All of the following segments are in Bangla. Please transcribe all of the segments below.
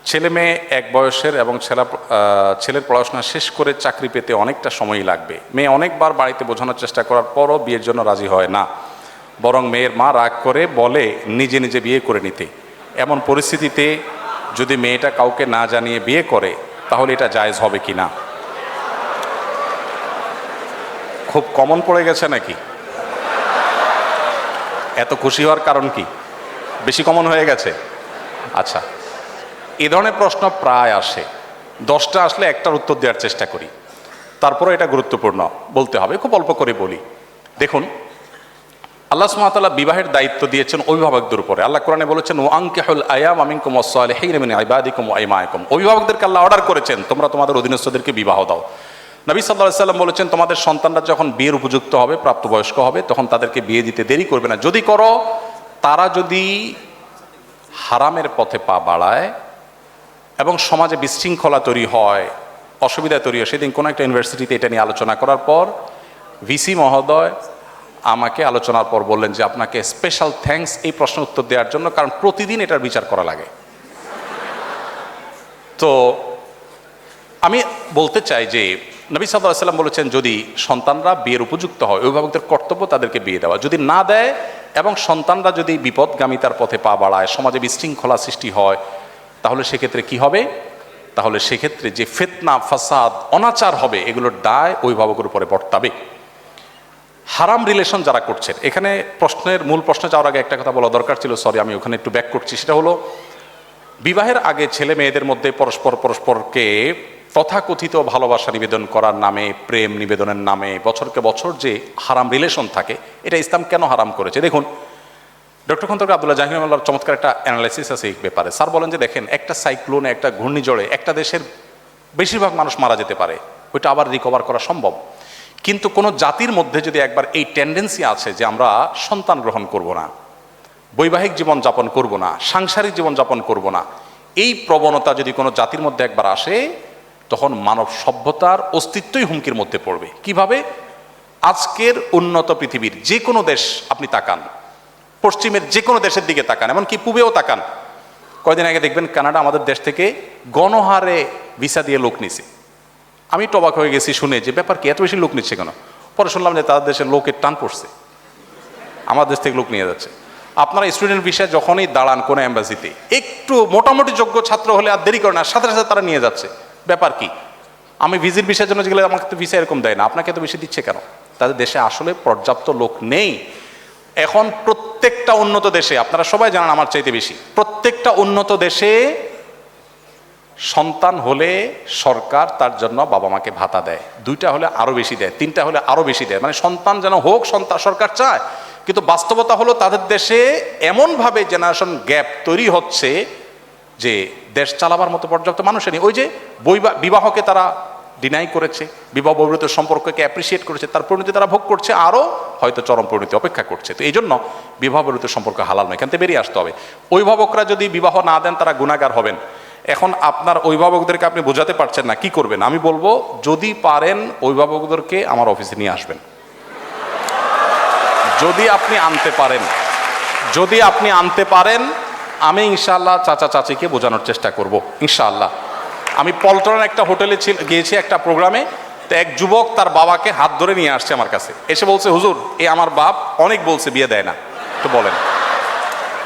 ছেলে মেয়ে এক বয়সের এবং ছেলের পড়াশোনা শেষ করে চাকরি পেতে অনেকটা সময়ই লাগবে। মেয়ে অনেকবার বাড়িতে বোঝানোর চেষ্টা করার পরও বিয়ের জন্য রাজি হয় না, বরং মেয়ের মা রাগ করে বলে নিজে নিজে বিয়ে করে নিতে। এমন পরিস্থিতিতে যদি মেয়েটা কাউকে না জানিয়ে বিয়ে করে তাহলে এটা জায়েজ হবে কি না? খুব কমন পড়ে গেছে নাকি? এত খুশি হওয়ার কারণ কি? বেশি কমন হয়ে গেছে? আচ্ছা, এই ধরনের প্রশ্ন প্রায় আসে। 10টা আসলে একটার উত্তর দেওয়ার চেষ্টা করি, তারপরে এটা গুরুত্বপূর্ণ বলতে হবে, খুব অল্প করে বলি। দেখুন, আল্লাহ সুবহানাহু ওয়া তাআলা বিবাহের দায়িত্ব দিয়েছেন অভিভাবকদের উপরে। আল্লাহ কোরআনে বলেছেন, ওয়া আনকিহুল আয়ামা মিনকুম ওয়াস-সালিহিনা মিন ইবাদিকুম ওয়া ইমাইকুম। অভিভাবকদেরকে আল্লাহ অর্ডার করেছেন তোমরা তোমাদের অধীনস্থদেরকে বিবাহ দাও। নবী সাল্লাল্লাহু আলাইহি সাল্লাম বলেছেন, তোমাদের সন্তানরা যখন বিয়ের উপযুক্ত হবে, প্রাপ্তবয়স্ক হবে, তখন তাদেরকে বিয়ে দিতে দেরি করবে না। যদি করো, তারা যদি হারামের পথে পা বাড়ায় এবং সমাজে বিশৃঙ্খলা তৈরি হয়, অসুবিধা তৈরি হয়। সেদিন কোনো একটা ইউনিভার্সিটিতে এটা নিয়ে আলোচনা করার পর ভিসি মহোদয় আমাকে আলোচনার পর বললেন যে আপনাকে স্পেশাল থ্যাঙ্কস এই প্রশ্নের উত্তর দেওয়ার জন্য, কারণ প্রতিদিন এটার বিচার করা লাগে। তো আমি বলতে চাই যে নবী সাল্লাল্লাহু আলাইহি সাল্লাম বলেছেন, যদি সন্তানরা বিয়ের উপযুক্ত হয়, অভিভাবকদের কর্তব্য তাদেরকে বিয়ে দেওয়া। যদি না দেয় এবং সন্তানরা যদি বিপদগামিতার পথে পা বাড়ায়, সমাজে বিশৃঙ্খলা সৃষ্টি হয়, তাহলে সেক্ষেত্রে কি হবে? তাহলে সেক্ষেত্রে যে ফিতনা, ফাসাদ, অনাচার হবে, এগুলোর দায় অভিভাবকের উপরে বর্তাবে। হারাম রিলেশন যারা করছেন, এখানে মূল প্রশ্নে যাওয়ার আগে একটা কথা বলা দরকার ছিল, সরি আমি ওখানে একটু ব্যাক করছি। সেটা হলো, বিবাহের আগে ছেলে মেয়েদের মধ্যে পরস্পরকে তথাকথিত ভালোবাসা নিবেদন করার নামে, প্রেম নিবেদনের নামে বছরকে বছর যে হারাম রিলেশন থাকে, এটা ইসলাম কেন হারাম করেছে? দেখুন, ডক্টর খন্দকার আব্দুল্লাহ জাহির আল্লাহর চমৎকার একটা অ্যানালাইসিস আছে এই ব্যাপারে। স্যার বলেন যে দেখেন, একটা সাইক্লোনে, একটা ঘূর্ণিঝড়ে একটা দেশের বেশিরভাগ মানুষ মারা যেতে পারে, ওইটা আবার রিকভার করা সম্ভব। কিন্তু কোনো জাতির মধ্যে যদি একবার এই টেন্ডেন্সি আছে যে আমরা সন্তান গ্রহণ করব না, বৈবাহিক জীবন যাপন করব না, সাংসারিক জীবন যাপন করব না, এই প্রবণতা যদি কোনো জাতির মধ্যে একবার আসে, তখন মানব সভ্যতার অস্তিত্বই হুমকির মধ্যে পড়বে। কিভাবে? আজকের উন্নত পৃথিবীর যে কোনো দেশ আপনি তাকান, পশ্চিমের যে কোনো দেশের দিকে তাকান, এমনকি পূবেও তাকান, কয়দিন আগে দেখবেন কানাডা আমাদের দেশ থেকে গণহারে ভিসা দিয়ে লোক নিছে। আমি তো অবাক হয়ে গেছি শুনে যে ব্যাপার কি, এত বেশি লোক নিচ্ছে কেন? পরে শুনলাম যে তাদের দেশের লোকের টান পড়ছে, আমাদের দেশ থেকে লোক নিয়ে যাচ্ছে। আপনারা স্টুডেন্ট ভিসায় যখনই দাঁড়ান কোনো এম্বাসিতে, একটু মোটামুটি যোগ্য ছাত্র হলে আর দেরি করে না, সাথে সাথে তারা নিয়ে যাচ্ছে। ব্যাপার কি? আমি ভিজিট ভিসার জন্য গেলে আমাকে তো ভিসা এরকম দেয় না, আপনাকে এত বেশি দিচ্ছে কেন? তাদের দেশে আসলে পর্যাপ্ত লোক নেই। এখন প্রত্যেকটা উন্নত দেশে, আপনারা সবাই জানেন আমার চাইতে বেশি, প্রত্যেকটা উন্নত দেশে সন্তান হলে সরকার তার জন্য বাবা মাকে ভাতা দেয়, 2টা হলে আরো বেশি দেয়, 3টা হলে আরো বেশি দেয়, মানে সন্তান যেন হোক সরকার চায়। কিন্তু বাস্তবতা হলো তাদের দেশে এমনভাবে জেনারেশন গ্যাপ তৈরি হচ্ছে যে দেশ চালাবার মতো পর্যাপ্ত মানুষের নেই। ওই যে বিবাহকে তারা ডিনাই করেছে, বিবাহ বহির্ভূত সম্পর্ককে অ্যাপ্রিসিয়েট করেছে, তার পরিণতি তারা ভোগ করছে, আরও হয়তো চরম পরিণতি অপেক্ষা করছে। তো এই জন্য বিবাহ বহির্ভূত সম্পর্ক হালাল নয়, এখান থেকে বেরিয়ে আসতে হবে। অভিভাবকরা যদি বিবাহ না দেন তারা গুনাহগার হবেন। এখন আপনার অভিভাবকদেরকে আপনি বোঝাতে পারছেন না, কি করবেন? আমি বলবো, যদি পারেন অভিভাবকদেরকে আমার অফিসে নিয়ে আসবেন। যদি আপনি আনতে পারেন, আমি ইনশাআল্লাহ চাচা চাচিকে বোঝানোর চেষ্টা করব ইনশাআল্লাহ। আমি পল্টনের একটা হোটেলে গিয়েছি একটা প্রোগ্রামে, তো এক যুবক তার বাবাকে হাত ধরে নিয়ে আসছে আমার কাছে, এসে বলছে, হুজুর আমার বাপ অনেক বলছে বিয়ে দেয় না, তো বলেন।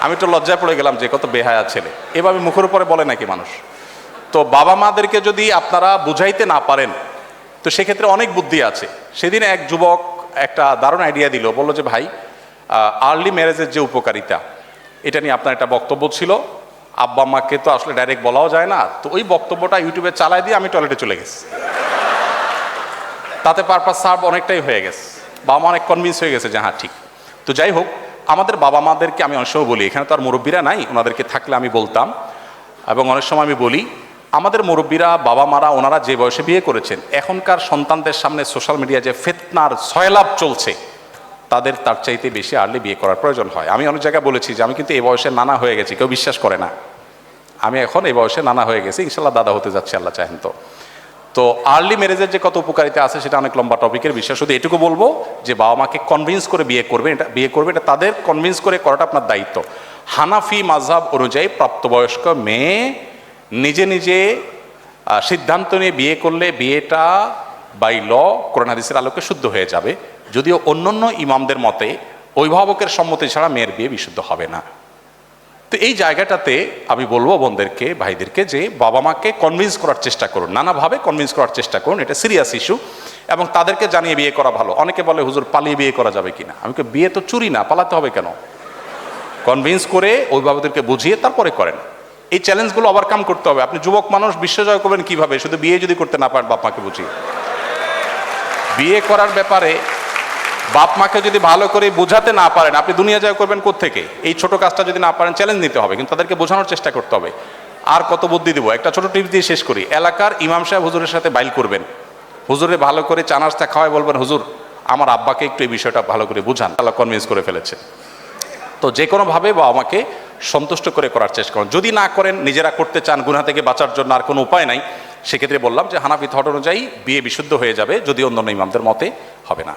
আমি তো লজ্জায় পড়ে গেলাম যে কত বেহায়া ছেলে, এভাবে মুখের উপরে বলে নাকি মানুষ? তো বাবা মাদেরকে যদি আপনারা বুঝাইতে না পারেন, তো সেক্ষেত্রে অনেক বুদ্ধি আছে। সেদিন এক যুবক একটা দারুণ আইডিয়া দিল, বললো যে ভাই, আর্লি ম্যারেজের যে উপকারিতা, এটা নিয়ে আপনার একটা বক্তব্য ছিল, আব্বা আম্মাকে তো আসলে ডাইরেক্ট বলাও যায় না, তো ওই বক্তব্যটা ইউটিউবে চালাই দিয়ে আমি টয়লেটে চলে গেছি। তাতে পারপাস সার্ভ অনেকটাই হয়ে গেছে, বাবা মা অনেক কনভিন্স হয়ে গেছে যে হ্যাঁ ঠিক। তো যাই হোক, আমাদের বাবা মাদেরকে আমি অনেক সময় বলি, এখানে তো আর মুরব্বীরা নাই, ওনাদেরকে থাকলে আমি বলতাম, এবং অনেক সময় আমি বলি, আমাদের মুরব্বীরা, বাবা মারা, ওনারা যে বয়সে বিয়ে করেছেন, এখনকার সন্তানদের সামনে সোশ্যাল মিডিয়া যে ফিতনার সয়লাভ চলছে, তাদের তার চাইতে বেশি আর্লি বিয়ে করার প্রয়োজন হয়। আমি অনেক জায়গায় বলেছি যে আমি কিন্তু এই বয়সে নানা হয়ে গেছি, কেউ বিশ্বাস করে না। আমি এখন এই বয়সে নানা হয়ে গেছি, ইনশাল্লাহ দাদা হতে যাচ্ছি আল্লাহ চাহেন তো। তো আর্লি ম্যারেজের যে কত উপকারিতা আছে সেটা অনেক লম্বা টপিকের বিষয়। শুধু এটুকু বলবো যে বাবা মাকে কনভিন্স করে বিয়ে করবে, এটা তাদের কনভিন্স করে করাটা আপনার দায়িত্ব। হানাফি মাযহাব অনুযায়ী প্রাপ্তবয়স্ক মেয়ে নিজে নিজে সিদ্ধান্ত নিয়ে বিয়ে করলে বিয়েটা বাই ল কোরআন হাদিসের আলোকে শুদ্ধ হয়ে যাবে, যদিও অন্যান্য ইমামদের মতে অভিভাবকের সম্মতি ছাড়া মেয়ের বিয়ে বিশুদ্ধ হবে না। তো এই জায়গাটাতে আমি বলবো বোনদেরকে, ভাইদেরকে, যে বাবা মাকে কনভিন্স করার চেষ্টা করুন, নানাভাবে কনভিন্স করার চেষ্টা করুন। এটা সিরিয়াস ইস্যু এবং তাদেরকে জানিয়ে বিয়ে করা ভালো। অনেকে বলে হুজুর পালিয়ে বিয়ে করা যাবে কিনা, আমি বলি বিয়ে তো চুরি না, পালাতে হবে কেন? কনভিন্স করে অভিভাবকদেরকে বুঝিয়ে তারপরে করেন। এই চ্যালেঞ্জগুলো ওভারকাম করতে হবে। আপনি যুবক মানুষ, বিশ্বজয় করবেন কিভাবে? শুধু বিয়ে যদি করতে না পারেন বাপ মাকে বুঝিয়ে। বিয়ে করার ব্যাপারে বাপ মাকে যদি ভালো করে বোঝাতে না পারেন, আপনি দুনিয়া জয় করবেন কোত্থেকে? এই ছোট কাজটা যদি না পারেন চ্যালেঞ্জ নিতে হবে, কিন্তু তাদেরকে বোঝানোর চেষ্টা করতে হবে। আর কত বুদ্ধি দেবো, একটা ছোট টিপস দিয়ে শেষ করি। এলাকার ইমাম সাহেব হুজুরের সাথে বাইল করবেন, হুজুরে ভালো করে চা নাস্তা খাওয়ায় বলবেন হুজুর আমার আব্বাকে একটু এই বিষয়টা ভালো করে বুঝান, আল্লাহ কনভিন্স করে ফেলেছে। তো যে কোনোভাবে বাবা মাকে সন্তুষ্ট করে করার চেষ্টা করুন। যদি না করেন, নিজেরা করতে চান গুনাহ থেকে বাঁচার জন্য, আর কোনো উপায় নাই, সেক্ষেত্রে বললাম যে হানাফি থট অনুযায়ী বিয়ে বিশুদ্ধ হয়ে যাবে, যদি অন্যান্য ইমামদের মতে হবে না।